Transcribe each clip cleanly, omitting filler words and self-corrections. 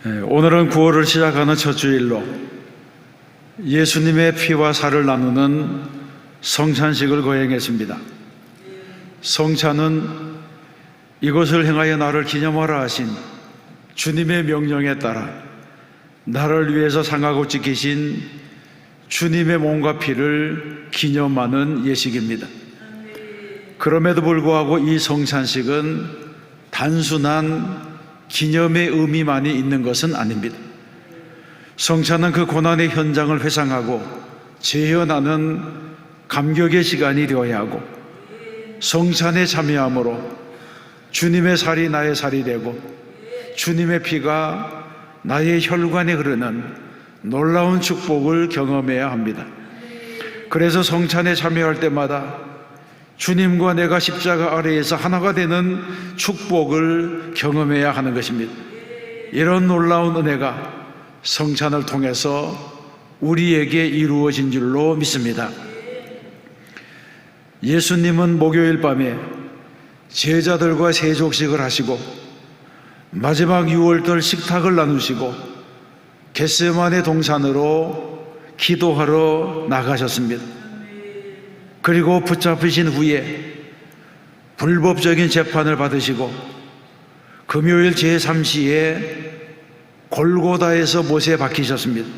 오늘은 9월을 시작하는 첫 주일로 예수님의 피와 살을 나누는 성찬식을 거행했습니다. 성찬은 이것을 행하여 나를 기념하라 하신 주님의 명령에 따라 나를 위해서 상하고 찢기신 주님의 몸과 피를 기념하는 예식입니다. 그럼에도 불구하고 이 성찬식은 단순한 기념의 의미만이 있는 것은 아닙니다. 성찬은 그 고난의 현장을 회상하고 재현하는 감격의 시간이 되어야 하고, 성찬에 참여함으로 주님의 살이 나의 살이 되고 주님의 피가 나의 혈관에 흐르는 놀라운 축복을 경험해야 합니다. 그래서 성찬에 참여할 때마다 주님과 내가 십자가 아래에서 하나가 되는 축복을 경험해야 하는 것입니다. 이런 놀라운 은혜가 성찬을 통해서 우리에게 이루어진 줄로 믿습니다. 예수님은 목요일 밤에 제자들과 세족식을 하시고 마지막 6월절 식탁을 나누시고 겟세마네 동산으로 기도하러 나가셨습니다. 그리고 붙잡히신 후에 불법적인 재판을 받으시고 금요일 제3시에 골고다에서 못에 박히셨습니다.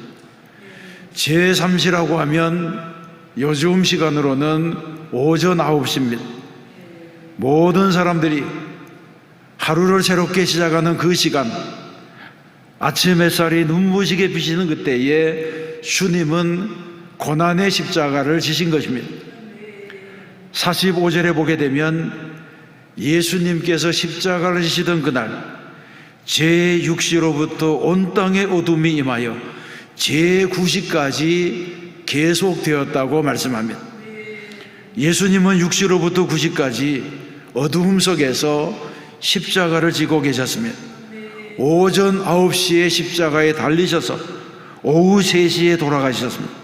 제3시라고 하면 요즘 시간으로는 오전 9시입니다. 모든 사람들이 하루를 새롭게 시작하는 그 시간, 아침 햇살이 눈부시게 비치는 그때에 주님은 고난의 십자가를 지신 것입니다. 45절에 보게 되면 예수님께서 십자가를 지시던 그날 제6시로부터 온 땅에 어둠이 임하여 제9시까지 계속되었다고 말씀합니다. 예수님은 6시로부터 9시까지 어두움 속에서 십자가를 지고 계셨습니다. 오전 9시에 십자가에 달리셔서 오후 3시에 돌아가셨습니다.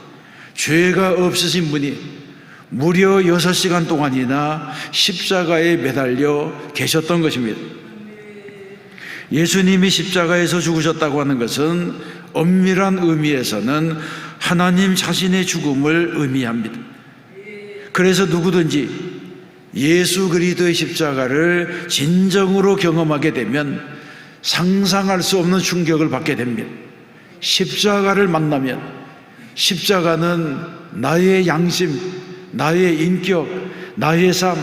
죄가 없으신 분이 무려 6시간 동안이나 십자가에 매달려 계셨던 것입니다. 예수님이 십자가에서 죽으셨다고 하는 것은 엄밀한 의미에서는 하나님 자신의 죽음을 의미합니다. 그래서 누구든지 예수 그리스도의 십자가를 진정으로 경험하게 되면 상상할 수 없는 충격을 받게 됩니다. 십자가를 만나면 십자가는 나의 양심, 나의 인격, 나의 삶,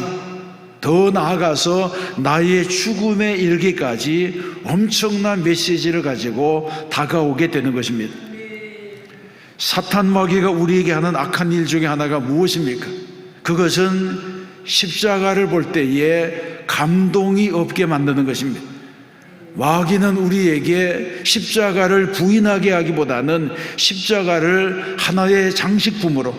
더 나아가서 나의 죽음에 이르기까지 엄청난 메시지를 가지고 다가오게 되는 것입니다. 사탄 마귀가 우리에게 하는 악한 일 중에 하나가 무엇입니까? 그것은 십자가를 볼 때에 감동이 없게 만드는 것입니다. 마귀는 우리에게 십자가를 부인하게 하기보다는 십자가를 하나의 장식품으로,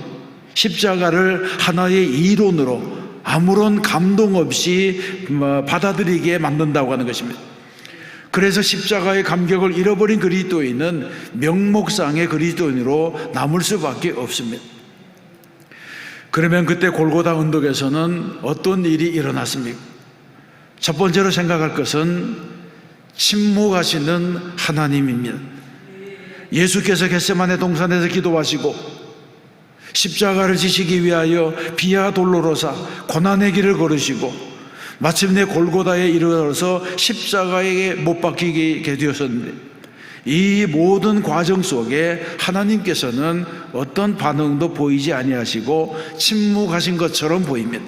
십자가를 하나의 이론으로 아무런 감동 없이 받아들이게 만든다고 하는 것입니다. 그래서 십자가의 감격을 잃어버린 그리스도인은 명목상의 그리스도인으로 남을 수밖에 없습니다. 그러면 그때 골고다 언덕에서는 어떤 일이 일어났습니까? 첫 번째로 생각할 것은 침묵하시는 하나님입니다. 예수께서 겟세마네 동산에서 기도하시고 십자가를 지시기 위하여 비아 돌로로사 고난의 길을 걸으시고 마침내 골고다에 이르러서 십자가에 못 박히게 되었었는데, 이 모든 과정 속에 하나님께서는 어떤 반응도 보이지 아니하시고 침묵하신 것처럼 보입니다.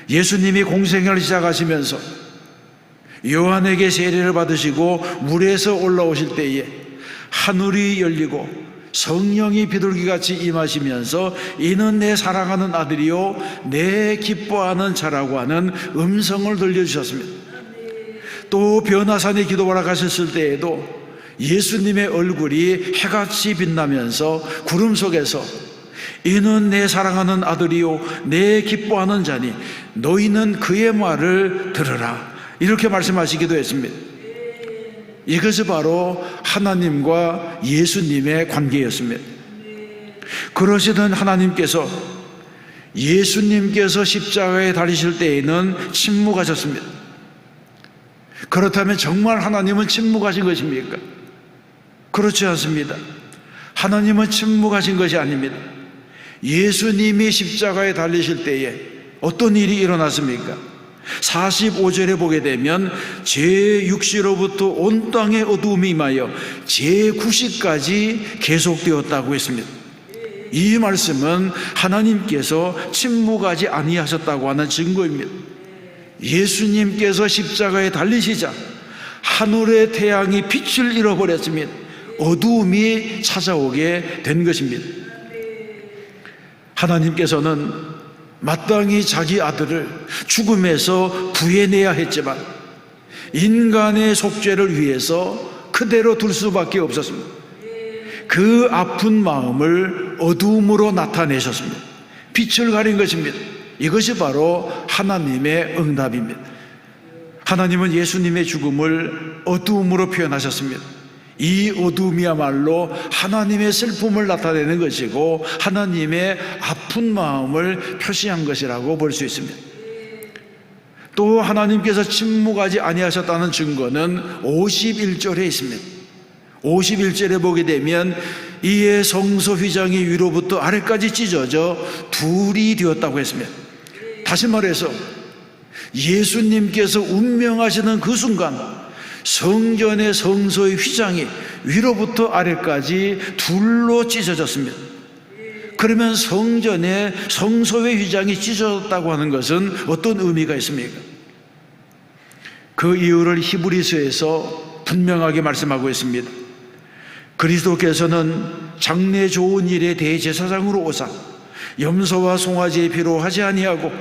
예수님이 공생애를 시작하시면서 요한에게 세례를 받으시고 물에서 올라오실 때에 하늘이 열리고 성령이 비둘기같이 임하시면서 이는 내 사랑하는 아들이요 내 기뻐하는 자라고 하는 음성을 들려주셨습니다. 또 변화산에 기도하러 가셨을 때에도 예수님의 얼굴이 해같이 빛나면서 구름 속에서 이는 내 사랑하는 아들이요 내 기뻐하는 자니 너희는 그의 말을 들으라, 이렇게 말씀하시기도 했습니다. 이것이 바로 하나님과 예수님의 관계였습니다. 그러시던 하나님께서 예수님께서 십자가에 달리실 때에는 침묵하셨습니다. 그렇다면 정말 하나님은 침묵하신 것입니까? 그렇지 않습니다. 하나님은 침묵하신 것이 아닙니다. 예수님이 십자가에 달리실 때에 어떤 일이 일어났습니까? 45절에 보게 되면 제6시로부터 온 땅에 어두움이 임하여 제9시까지 계속되었다고 했습니다. 이 말씀은 하나님께서 침묵하지 아니하셨다고 하는 증거입니다. 예수님께서 십자가에 달리시자 하늘의 태양이 빛을 잃어버렸습니다. 어두움이 찾아오게 된 것입니다. 하나님께서는 마땅히 자기 아들을 죽음에서 구해내야 했지만 인간의 속죄를 위해서 그대로 둘 수밖에 없었습니다. 그 아픈 마음을 어두움으로 나타내셨습니다. 빛을 가린 것입니다. 이것이 바로 하나님의 응답입니다. 하나님은 예수님의 죽음을 어두움으로 표현하셨습니다. 이 어두움이야말로 하나님의 슬픔을 나타내는 것이고 하나님의 아픈 마음을 표시한 것이라고 볼 수 있습니다. 또 하나님께서 침묵하지 아니하셨다는 증거는 51절에 있습니다. 51절에 보게 되면 이에 성소 휘장이 위로부터 아래까지 찢어져 둘이 되었다고 했습니다. 다시 말해서 예수님께서 운명하시는 그 순간 성전의 성소의 휘장이 위로부터 아래까지 둘로 찢어졌습니다. 그러면 성전의 성소의 휘장이 찢어졌다고 하는 것은 어떤 의미가 있습니까? 그 이유를 히브리서에서 분명하게 말씀하고 있습니다. 그리스도께서는 장래 좋은 일에 대제사장으로 오사 염소와 송아지의 피로 하지 아니하고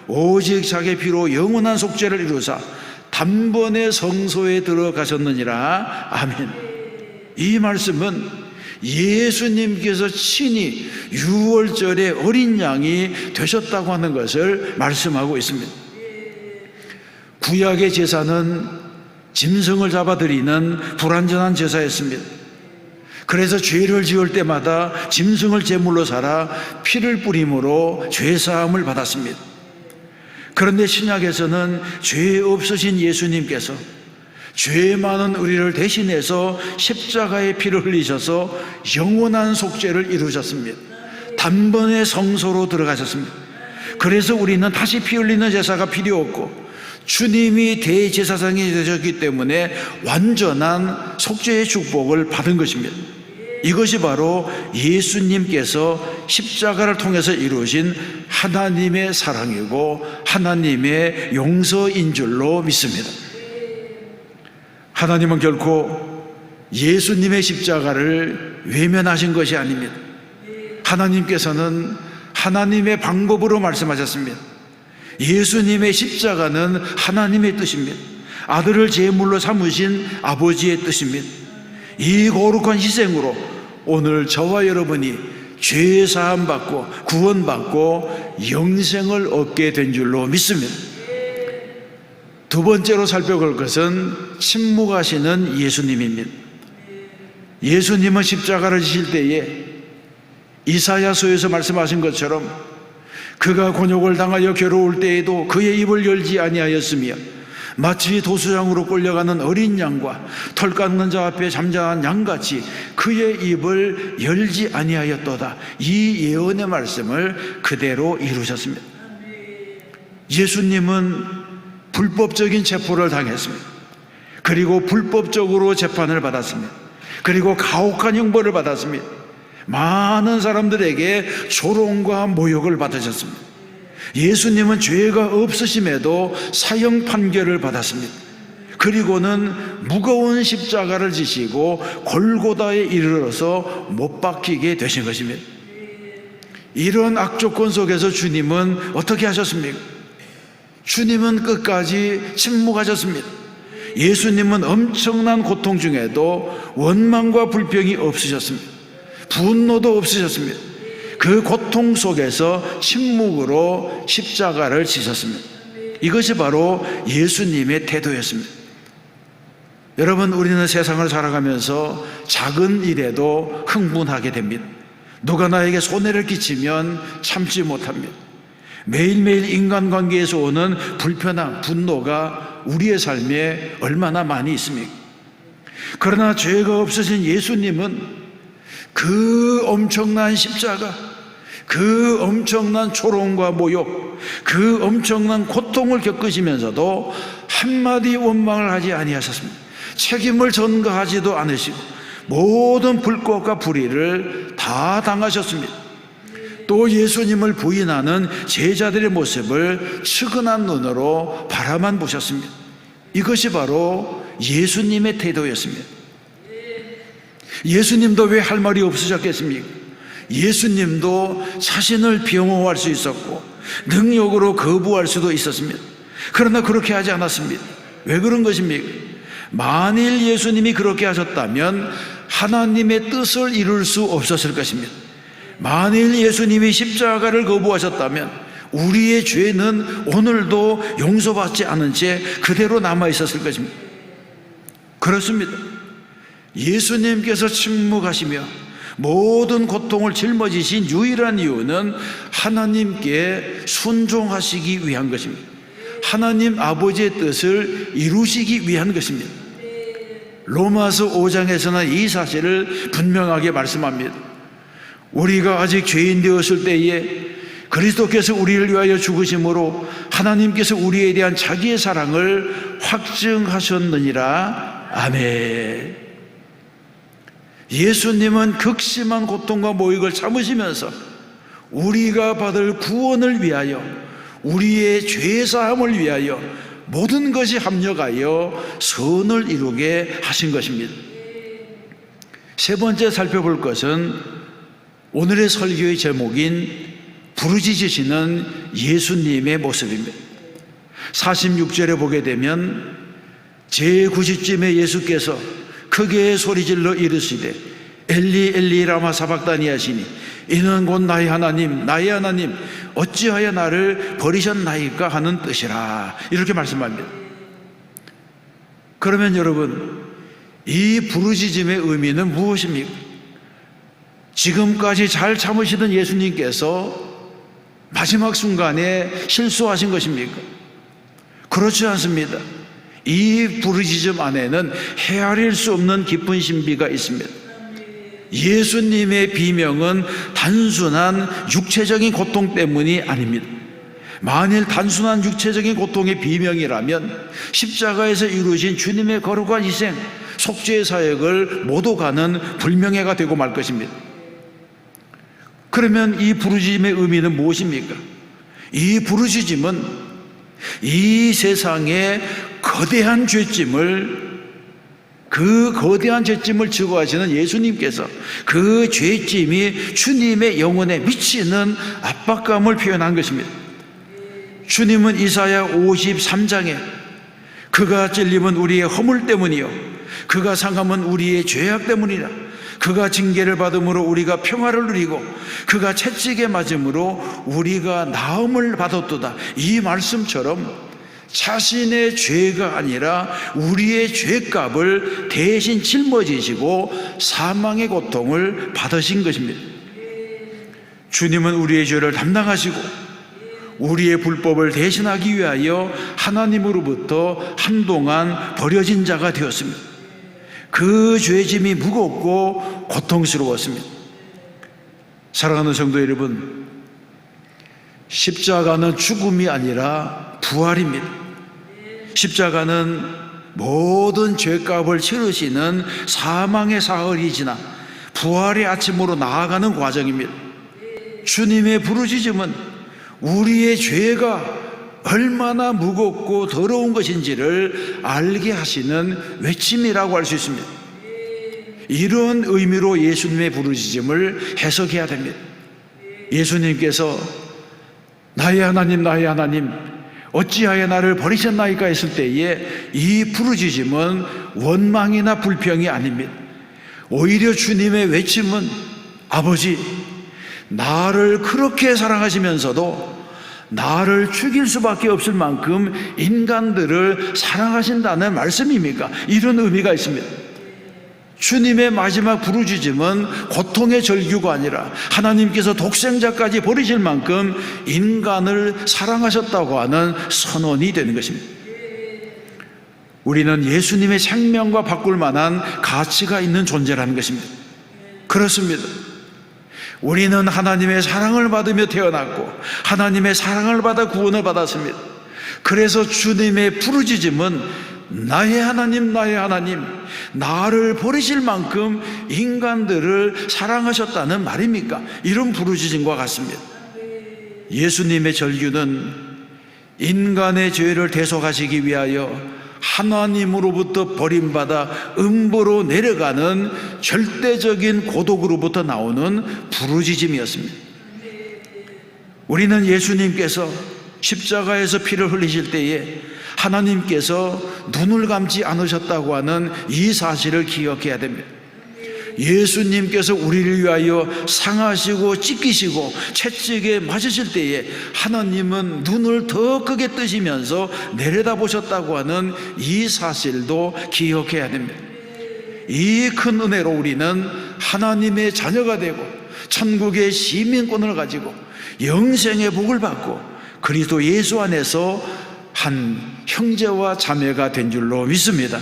오직 자기 피로 영원한 속죄를 이루사 단번에 성소에 들어가셨느니라. 아멘. 이 말씀은 예수님께서 친히 유월절에 어린 양이 되셨다고 하는 것을 말씀하고 있습니다. 구약의 제사는 짐승을 잡아드리는 불완전한 제사였습니다. 그래서 죄를 지을 때마다 짐승을 제물로 살아 피를 뿌림으로 죄사함을 받았습니다. 그런데 신약에서는 죄 없으신 예수님께서 죄 많은 우리를 대신해서 십자가의 피를 흘리셔서 영원한 속죄를 이루셨습니다. 단번에 성소로 들어가셨습니다. 그래서 우리는 다시 피 흘리는 제사가 필요 없고 주님이 대제사장이 되셨기 때문에 완전한 속죄의 축복을 받은 것입니다. 이것이 바로 예수님께서 십자가를 통해서 이루신 하나님의 사랑이고 하나님의 용서인 줄로 믿습니다. 하나님은 결코 예수님의 십자가를 외면하신 것이 아닙니다. 하나님께서는 하나님의 방법으로 말씀하셨습니다. 예수님의 십자가는 하나님의 뜻입니다. 아들을 제물로 삼으신 아버지의 뜻입니다. 이 거룩한 희생으로 오늘 저와 여러분이 죄 사함 받고 구원받고 영생을 얻게 된 줄로 믿습니다. 두 번째로 살펴볼 것은 침묵하시는 예수님입니다. 예수님은 십자가를 지실 때에 이사야서에서 말씀하신 것처럼 그가 곤욕을 당하여 괴로울 때에도 그의 입을 열지 아니하였으며 마치 도수장으로 끌려가는 어린 양과 털 깎는 자 앞에 잠잠한 양같이 그의 입을 열지 아니하였도다. 이 예언의 말씀을 그대로 이루셨습니다. 예수님은 불법적인 체포를 당했습니다. 그리고 불법적으로 재판을 받았습니다. 그리고 가혹한 형벌을 받았습니다. 많은 사람들에게 조롱과 모욕을 받으셨습니다. 예수님은 죄가 없으심에도 사형 판결을 받았습니다. 그리고는 무거운 십자가를 지시고 골고다에 이르러서 못 박히게 되신 것입니다. 이런 악조건 속에서 주님은 어떻게 하셨습니까? 주님은 끝까지 침묵하셨습니다. 예수님은 엄청난 고통 중에도 원망과 불평이 없으셨습니다. 분노도 없으셨습니다. 그 고통 속에서 침묵으로 십자가를 지셨습니다. 이것이 바로 예수님의 태도였습니다. 여러분, 우리는 세상을 살아가면서 작은 일에도 흥분하게 됩니다. 누가 나에게 손해를 끼치면 참지 못합니다. 매일매일 인간관계에서 오는 불편함, 분노가 우리의 삶에 얼마나 많이 있습니까? 그러나 죄가 없으신 예수님은 그 엄청난 십자가, 그 엄청난 초롱과 모욕, 그 엄청난 고통을 겪으시면서도 한마디 원망을 하지 아니하셨습니다. 책임을 전가하지도 않으시고 모든 불꽃과 불의를 다 당하셨습니다. 또 예수님을 부인하는 제자들의 모습을 측은한 눈으로 바라만 보셨습니다. 이것이 바로 예수님의 태도였습니다. 예수님도 왜 할 말이 없으셨겠습니까? 예수님도 자신을 비용호할 수 있었고 능력으로 거부할 수도 있었습니다. 그러나 그렇게 하지 않았습니다. 왜 그런 것입니까? 만일 예수님이 그렇게 하셨다면 하나님의 뜻을 이룰 수 없었을 것입니다. 만일 예수님이 십자가를 거부하셨다면 우리의 죄는 오늘도 용서받지 않은 채 그대로 남아 있었을 것입니다. 그렇습니다. 예수님께서 침묵하시며 모든 고통을 짊어지신 유일한 이유는 하나님께 순종하시기 위한 것입니다. 하나님 아버지의 뜻을 이루시기 위한 것입니다. 로마서 5장에서는 이 사실을 분명하게 말씀합니다. 우리가 아직 죄인 되었을 때에 그리스도께서 우리를 위하여 죽으심으로 하나님께서 우리에 대한 자기의 사랑을 확증하셨느니라. 아멘. 예수님은 극심한 고통과 모욕을 참으시면서 우리가 받을 구원을 위하여, 우리의 죄사함을 위하여 모든 것이 합력하여 선을 이루게 하신 것입니다. 세 번째 살펴볼 것은 오늘의 설교의 제목인 부르짖으시는 예수님의 모습입니다. 46절에 보게 되면 제9시쯤에 예수께서 크게 소리질러 이르시되 엘리 엘리 라마 사박다니 하시니 이는 곧 나의 하나님 나의 하나님 어찌하여 나를 버리셨나이까 하는 뜻이라. 이렇게 말씀합니다. 그러면 여러분, 이 부르짖음의 의미는 무엇입니까? 지금까지 잘 참으시던 예수님께서 마지막 순간에 실수하신 것입니까? 그렇지 않습니다. 이 부르짖음 안에는 헤아릴 수 없는 깊은 신비가 있습니다. 예수님의 비명은 단순한 육체적인 고통 때문이 아닙니다. 만일 단순한 육체적인 고통의 비명이라면 십자가에서 이루어진 주님의 거룩한 희생, 속죄의 사역을 모두 가는 불명예가 되고 말 것입니다. 그러면 이 부르짖음의 의미는 무엇입니까? 이 부르짖음은 이 세상의 거대한 죄짐을, 그 거대한 죄짐을 지고 하시는 예수님께서 그 죄짐이 주님의 영혼에 미치는 압박감을 표현한 것입니다. 주님은 이사야 53장에 그가 찔림은 우리의 허물 때문이요 그가 상함은 우리의 죄악 때문이라. 그가 징계를 받음으로 우리가 평화를 누리고 그가 채찍에 맞음으로 우리가 나음을 받았도다. 이 말씀처럼 자신의 죄가 아니라 우리의 죄값을 대신 짊어지시고 사망의 고통을 받으신 것입니다. 주님은 우리의 죄를 담당하시고 우리의 불법을 대신하기 위하여 하나님으로부터 한동안 버려진 자가 되었습니다. 그 죄짐이 무겁고 고통스러웠습니다. 사랑하는 성도 여러분, 십자가는 죽음이 아니라 부활입니다. 십자가는 모든 죄값을 치르시는 사망의 사흘이 지나 부활의 아침으로 나아가는 과정입니다. 주님의 부르짖음은 우리의 죄가 얼마나 무겁고 더러운 것인지를 알게 하시는 외침이라고 할 수 있습니다. 이런 의미로 예수님의 부르짖음을 해석해야 됩니다. 예수님께서 나의 하나님 나의 하나님 어찌하여 나를 버리셨나이까 했을 때에 이 부르짖음은 원망이나 불평이 아닙니다. 오히려 주님의 외침은 아버지, 나를 그렇게 사랑하시면서도 나를 죽일 수밖에 없을 만큼 인간들을 사랑하신다는 말씀입니까? 이런 의미가 있습니다. 주님의 마지막 부르짖음은 고통의 절규가 아니라 하나님께서 독생자까지 버리실 만큼 인간을 사랑하셨다고 하는 선언이 되는 것입니다. 우리는 예수님의 생명과 바꿀 만한 가치가 있는 존재라는 것입니다. 그렇습니다. 우리는 하나님의 사랑을 받으며 태어났고 하나님의 사랑을 받아 구원을 받았습니다. 그래서 주님의 부르짖음은 나의 하나님, 나의 하나님, 나를 버리실 만큼 인간들을 사랑하셨다는 말입니까? 이런 부르짖음과 같습니다. 예수님의 절규는 인간의 죄를 대속하시기 위하여 하나님으로부터 버림받아 음보로 내려가는 절대적인 고독으로부터 나오는 부르짖음이었습니다. 우리는 예수님께서 십자가에서 피를 흘리실 때에 하나님께서 눈을 감지 않으셨다고 하는 이 사실을 기억해야 됩니다. 예수님께서 우리를 위하여 상하시고 찢기시고 채찍에 맞으실 때에 하나님은 눈을 더 크게 뜨시면서 내려다보셨다고 하는 이 사실도 기억해야 됩니다. 이 큰 은혜로 우리는 하나님의 자녀가 되고 천국의 시민권을 가지고 영생의 복을 받고 그리스도 예수 안에서 한 형제와 자매가 된 줄로 믿습니다.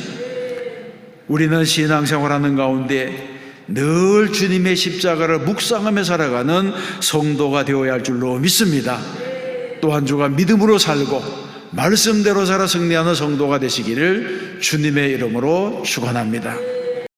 우리는 신앙생활하는 가운데 늘 주님의 십자가를 묵상하며 살아가는 성도가 되어야 할 줄로 믿습니다. 또 한 주가 믿음으로 살고 말씀대로 살아 승리하는 성도가 되시기를 주님의 이름으로 축원합니다.